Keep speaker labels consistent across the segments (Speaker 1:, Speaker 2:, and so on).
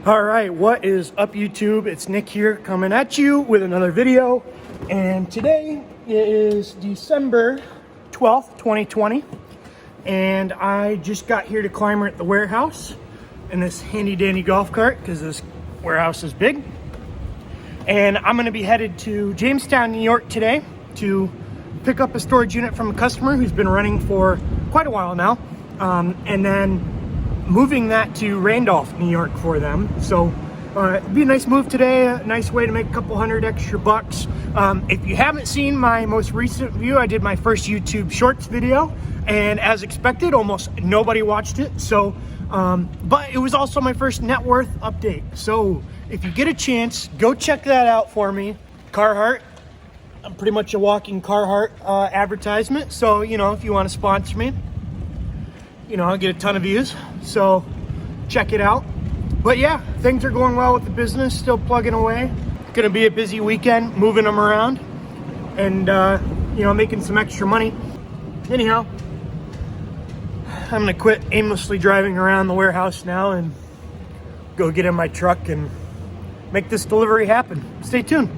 Speaker 1: All right, what is up, YouTube? It's Nick here coming at you with another video. And today is December 12th, 2020. And I just got here to Clymer at the warehouse in this handy dandy golf cart because this warehouse is big. And I'm going to be headed to Jamestown, New York today to pick up a storage unit from a customer who's been running for quite a while now. And then moving that to Randolph, New York for them. So it'd be a nice move today, a nice way to make a couple hundred extra bucks. If you haven't seen my most recent view, I did my first YouTube Shorts video, and as expected, almost nobody watched it. So, but it was also my first net worth update. So if you get a chance, go check that out for me. Carhartt. I'm pretty much a walking Carhartt advertisement. So, you know, if you want to sponsor me, you know, I'll get a ton of views, so check it out. But yeah, things are going well with the business, still plugging away. Gonna be a busy weekend, moving them around and, you know, making some extra money. Anyhow, I'm gonna quit aimlessly driving around the warehouse now and go get in my truck and make this delivery happen. Stay tuned.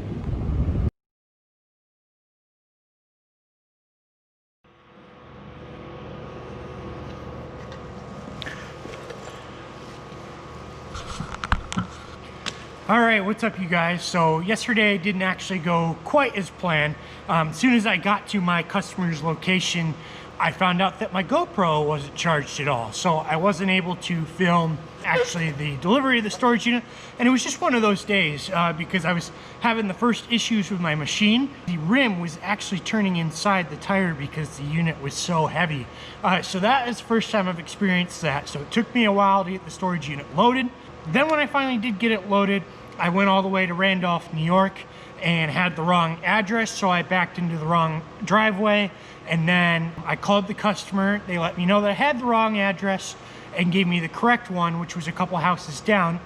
Speaker 1: All right, what's up, you guys? So yesterday didn't actually go quite as planned. As soon as I got to my customer's location, I found out that my GoPro wasn't charged at all. So I wasn't able to film actually the delivery of the storage unit. And it was just one of those days because I was having the first issues with my machine. The rim was actually turning inside the tire because the unit was so heavy. So that is the first time I've experienced that. So it took me a while to get the storage unit loaded. Then when I finally did get it loaded, I went all the way to Randolph, New York, and had the wrong address, so I backed into the wrong driveway. And then I called the customer. They let me know that I had the wrong address and gave me the correct one, which was a couple houses down.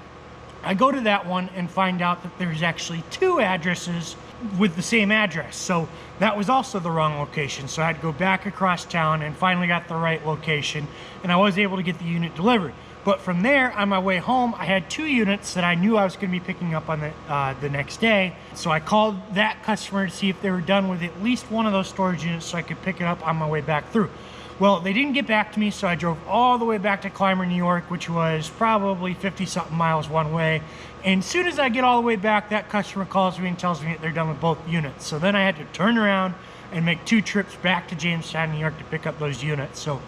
Speaker 1: I go to that one and find out that there's actually two addresses with the same address. So that was also the wrong location. So I had to go back across town and finally got the right location, and I was able to get the unit delivered. But from there, on my way home, I had two units that I knew I was going to be picking up on the next day. So I called that customer to see if they were done with at least one of those storage units so I could pick it up on my way back through. Well, they didn't get back to me, so I drove all the way back to Clymer, New York, which was probably 50-something miles one way. And as soon as I get all the way back, that customer calls me and tells me that they're done with both units. So then I had to turn around and make two trips back to Jamestown, New York to pick up those units. So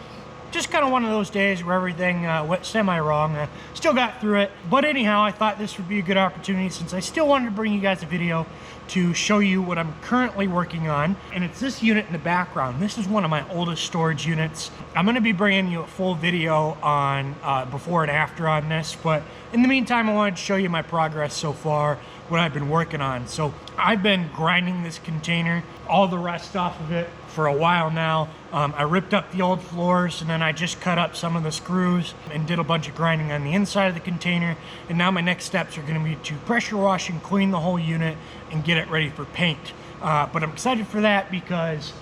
Speaker 1: just kind of one of those days where everything went semi-wrong. Still got through it. But anyhow, I thought this would be a good opportunity since I still wanted to bring you guys a video to show you what I'm currently working on. And it's this unit in the background. This is one of my oldest storage units. I'm going to be bringing you a full video on before and after on this. But in the meantime, I wanted to show you my progress so far, what I've been working on. So I've been grinding this container, all the rust off of it for a while now. I ripped up the old floors, and then I just cut up some of the screws and did a bunch of grinding on the inside of the container. And now my next steps are going to be to pressure wash and clean the whole unit and get it ready for paint. But I'm excited for that because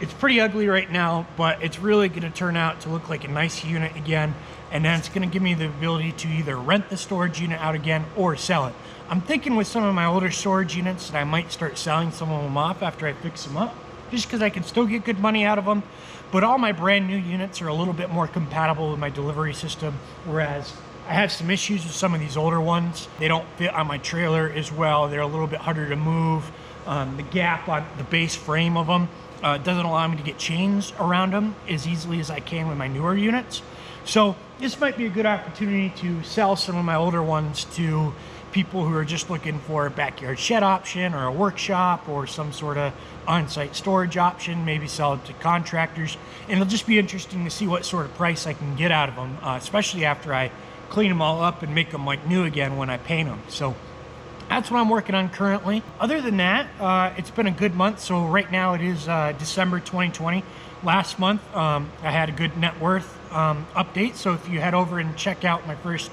Speaker 1: it's pretty ugly right now, but it's really going to turn out to look like a nice unit again. And then it's going to give me the ability to either rent the storage unit out again or sell it. I'm thinking with some of my older storage units that I might start selling some of them off after I fix them up, just because I can still get good money out of them. But all my brand new units are a little bit more compatible with my delivery system, whereas I have some issues with some of these older ones. They don't fit on my trailer as well. They're a little bit harder to move. The gap on the base frame of them doesn't allow me to get chains around them as easily as I can with my newer units. So this might be a good opportunity to sell some of my older ones to people who are just looking for a backyard shed option or a workshop or some sort of on-site storage option, maybe sell it to contractors. And it'll just be interesting to see what sort of price I can get out of them, especially after I clean them all up and make them like new again when I paint them. So that's what I'm working on currently. Other than that, it's been a good month. So right now it is December 2020. Last month, I had a good net worth update. So if you head over and check out my first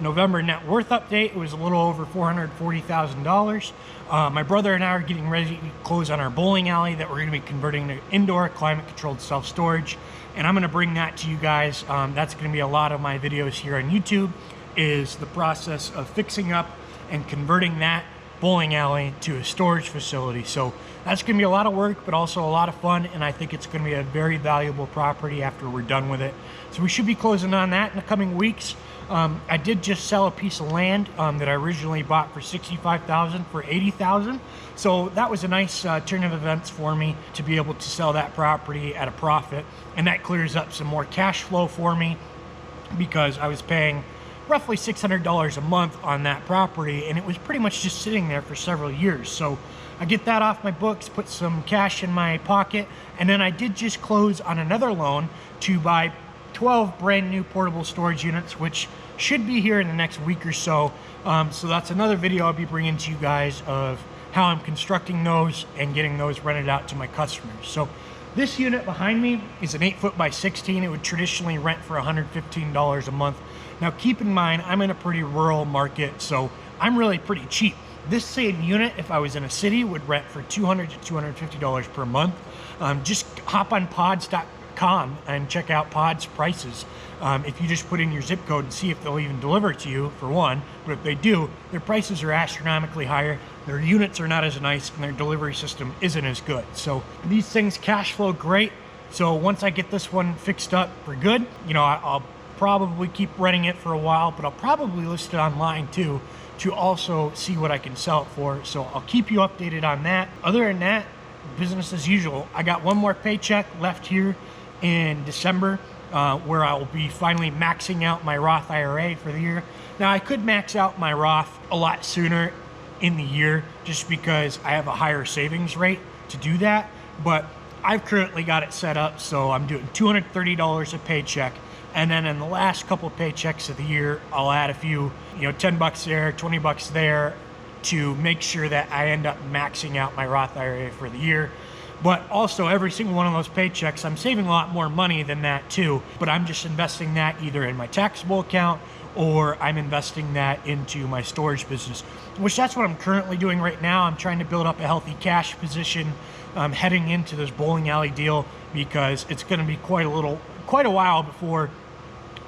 Speaker 1: November net worth update, it was a little over $440,000. My brother and I are getting ready to close on our bowling alley that we're going to be converting to indoor climate-controlled self-storage, and I'm going to bring that to you guys. That's going to be a lot of my videos here on YouTube is the process of fixing up and converting that bowling alley to a storage facility. So that's going to be a lot of work, but also a lot of fun, and I think it's going to be a very valuable property after we're done with it. So we should be closing on that in the coming weeks. I did just sell a piece of land that I originally bought for $65,000 for $80,000. So that was a nice turn of events for me to be able to sell that property at a profit, and that clears up some more cash flow for me because I was paying roughly $600 a month on that property, and it was pretty much just sitting there for several years. So I get that off my books, put some cash in my pocket, and then I did just close on another loan to buy 12 brand new portable storage units, which should be here in the next week or so. So that's another video I'll be bringing to you guys of how I'm constructing those and getting those rented out to my customers. So this unit behind me is an 8 by 16. It would traditionally rent for $115 a month. Now keep in mind, I'm in a pretty rural market, so I'm really pretty cheap. This same unit, if I was in a city, would rent for $200 to $250 per month. Just hop on pods.com and check out Pods prices. If you just put in your zip code and see if they'll even deliver it to you, for one, but if they do, their prices are astronomically higher, their units are not as nice, and their delivery system isn't as good. So these things cash flow great. So once I get this one fixed up for good, you know, I'll probably keep renting it for a while, but I'll probably list it online too to also see what I can sell it for. So I'll keep you updated on that. Other than that, business as usual. I got one more paycheck left here in December where I will be finally maxing out my Roth IRA for the year. Now I could max out my Roth a lot sooner in the year just because I have a higher savings rate to do that, but I've currently got it set up so I'm doing $230 a paycheck. And then in the last couple of paychecks of the year, I'll add a few, you know, 10 bucks there, 20 bucks there to make sure that I end up maxing out my Roth IRA for the year. But also every single one of those paychecks, I'm saving a lot more money than that too. But I'm just investing that either in my taxable account or I'm investing that into my storage business, which that's what I'm currently doing right now. I'm trying to build up a healthy cash position heading into this bowling alley deal because it's going to be quite a while before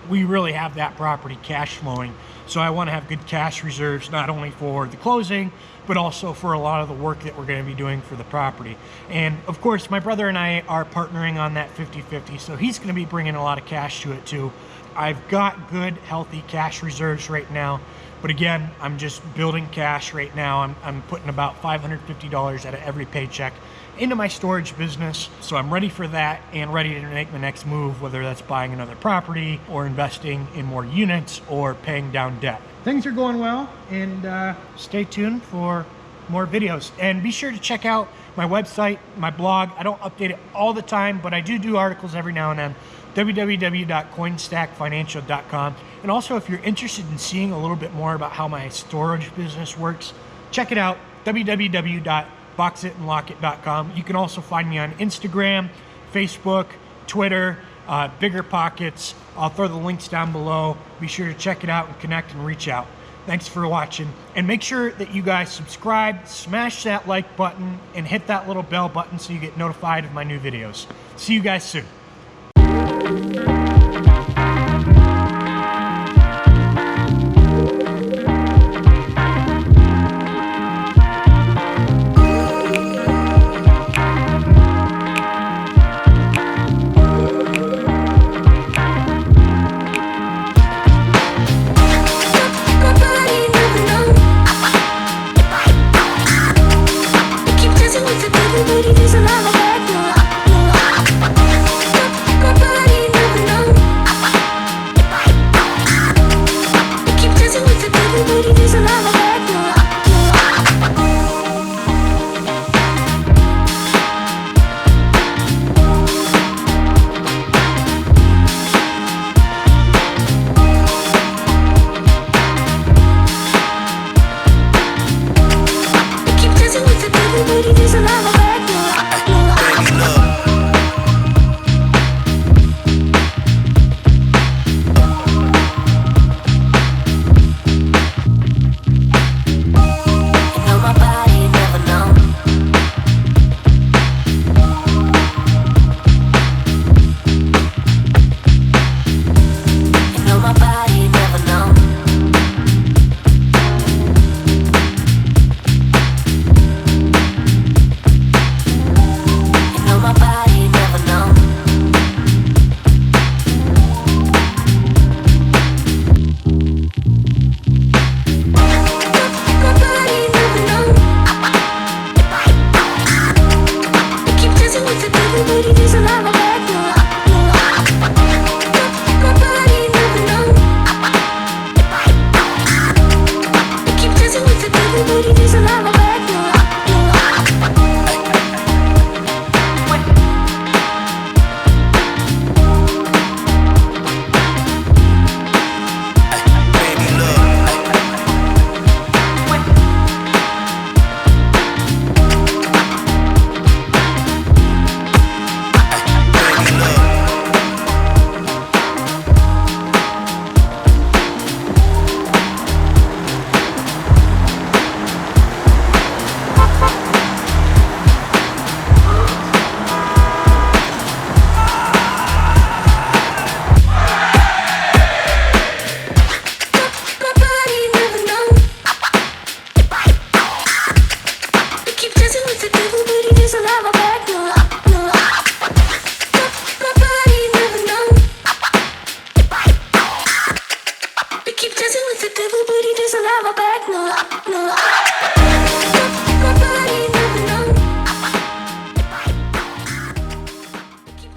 Speaker 1: we really have that property cash flowing. So I want to have good cash reserves, not only for the closing, but also for a lot of the work that we're going to be doing for the property. And of course, my brother and I are partnering on that 50-50, so he's going to be bringing a lot of cash to it too. I've got good, healthy cash reserves right now, but again, I'm just building cash right now. I'm putting about $550 out of every paycheck into my storage business. So I'm ready for that and ready to make my next move, whether that's buying another property or investing in more units or paying down debt. Things are going well, and stay tuned for more videos. And be sure to check out my website, my blog. I don't update it all the time, but I do articles every now and then. www.coinstackfinancial.com. And also, if you're interested in seeing a little bit more about how my storage business works, check it out, www.boxitandlockit.com. You can also find me on Instagram, Facebook, Twitter, Bigger Pockets. I'll throw the links down below. Be sure to check it out and connect and reach out. Thanks for watching, and make sure that you guys subscribe, smash that like button, and hit that little bell button so you get notified of my new videos. See you guys soon.
Speaker 2: Everybody, there's a lot of that. Everybody doesn't have a back, no.